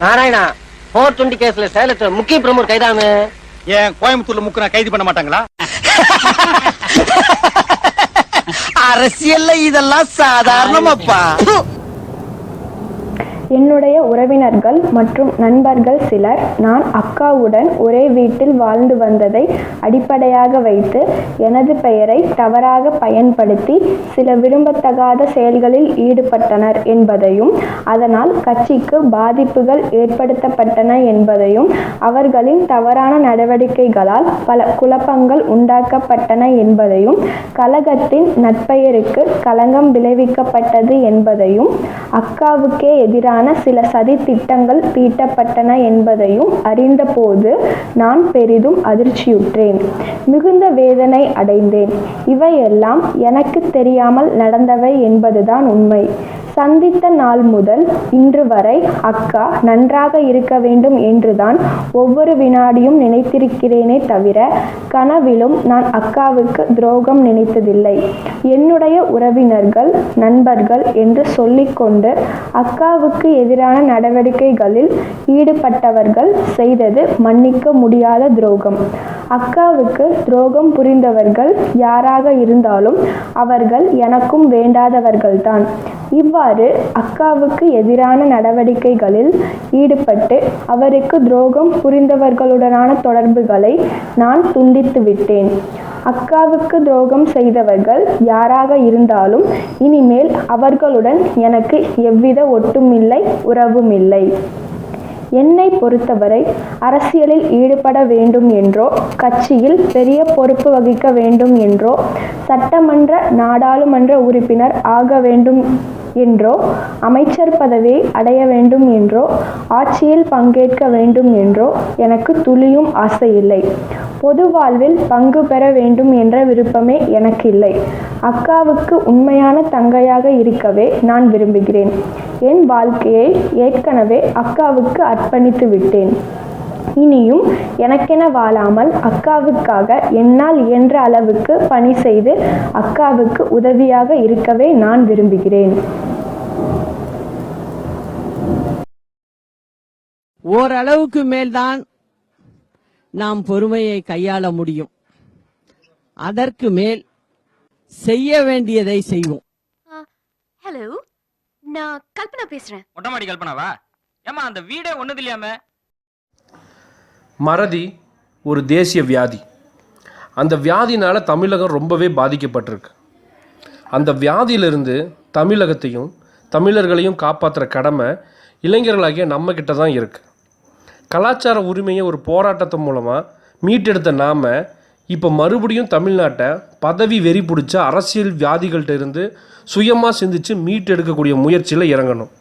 நாராயணா 420 கேஸ்ல சேலத்துல முக்கிய பிரமுகர் கைதானு. ஏன் கோயம்புத்தூர்ல முக்குனா கைது பண்ண மாட்டாங்களா? அரசியல்ல இதெல்லாம் சாதாரணமாப்பா. என்னுடைய உறவினர்கள் மற்றும் நண்பர்கள் சிலர் நான் அக்காவுடன் ஒரே வீட்டில் வாழ்ந்து வந்ததை அடிப்படையாக வைத்து எனது பெயரை தவறாக பயன்படுத்தி சில விரும்பத்தகாத செயல்களில் ஈடுபட்டனர் என்பதையும், அதனால் கட்சிக்கு பாதிப்புகள் ஏற்படுத்தப்பட்டன என்பதையும், அவர்களின் தவறான நடவடிக்கைகளால் பல குழப்பங்கள் உண்டாக்கப்பட்டன என்பதையும், கழகத்தின் நற்பெயருக்கு களங்கம் விளைவிக்கப்பட்டது என்பதையும், அக்காவுக்கே எதிரான சில சதி திட்டங்கள் தீட்டப்பட்டன என்பதையும் அறிந்தபோது நான் பெரிதும் அதிர்ச்சியுற்றேன், மிகுந்த வேதனை அடைந்தேன். இவையெல்லாம் எனக்கு தெரியாமல் நடந்தவை என்பதுதான் உண்மை. சந்தித்த நாள் முதல் இன்று வரை அக்கா நன்றாக இருக்க வேண்டும் என்றுதான் ஒவ்வொரு வினாடியும் நினைத்திருக்கிறேனே தவிர கனவிலும் நான் அக்காவுக்கு துரோகம் நினைத்ததில்லை. என்னுடைய உறவினர்கள், நண்பர்கள் என்று சொல்லிக்கொண்டு அக்காவுக்கு எதிரான நடவடிக்கைகளில் ஈடுபட்டவர்கள் செய்தது மன்னிக்க முடியாத துரோகம். அக்காவுக்கு துரோகம் புரிந்தவர்கள் யாராக இருந்தாலும் அவர்கள் எனக்கும் வேண்டாதவர்கள்தான். இவ்வாறு அக்காவுக்கு எதிரான நடவடிக்கைகளில் ஈடுபட்டு அவருக்கு துரோகம் புரிந்தவர்களுடனான தொடர்புகளை நான் துண்டித்து விட்டேன். அக்காவுக்கு துரோகம் செய்தவர்கள் யாராக இருந்தாலும் இனிமேல் அவர்களுடன் எனக்கு எவ்வித ஒட்டுமில்லை, உறவுமில்லை. என்னை பொறுத்தவரை அரசியலில் ஈடுபட வேண்டும் என்றோ, கட்சியில் பெரிய பொறுப்பு வகிக்க வேண்டும் என்றோ, சட்டமன்ற நாடாளுமன்ற உறுப்பினர் ஆக வேண்டும் என்றோ, அமைச்சர் பதவியை அடைய வேண்டும் என்றோ, ஆட்சியில் பங்கேற்க வேண்டும் என்றோ எனக்கு துளியும் ஆசையில்லை. பொது வாழ்வில் பங்கு பெற வேண்டும் என்ற விருப்பமே எனக்கு இல்லை. அக்காவுக்கு உண்மையான தங்கையாக இருக்கவே நான் விரும்புகிறேன். என் வாழ்க்கையை ஏற்கனவே அக்காவுக்கு அர்ப்பணித்து விட்டேன். இனியும் எனக்கென வாழாமல் அக்காவுக்காக என்னால் இயன்ற அளவுக்கு பணி செய்து அக்காவுக்கு உதவியாக இருக்கவே நான் விரும்புகிறேன். ஓரளவுக்கு மேல்தான் நாம் பொறுமையை கையாள முடியும். அதற்கு மேல் செய்ய வேண்டியதை செய்வோம். ஹலோ, நான் கல்பனா பேசுறேன். மொட்டமாடி கல்பனாவா? ஏமா அந்த வீடே ஒண்ணுது இல்லையாமே? மறதி ஒரு தேசிய வியாதி. அந்த வியாதினால் தமிழகம் ரொம்பவே பாதிக்கப்பட்டிருக்கு. அந்த வியாதியிலிருந்து தமிழகத்தையும் தமிழர்களையும் காப்பாற்றுற கடமை இளைஞர்களாகிய நம்மக்கிட்ட தான் இருக்குது. கலாச்சார உரிமையை ஒரு போராட்டத்தின் மூலமாக மீட்டெடுத்த நாம் இப்போ மறுபடியும் தமிழ்நாட்டை பதவி வெறி பிடிச்ச அரசியல் வியாதிகள்கிட்ட இருந்து சுயமாக சிந்தித்து மீட்டெடுக்கக்கூடிய முயற்சியில் இறங்கணும்.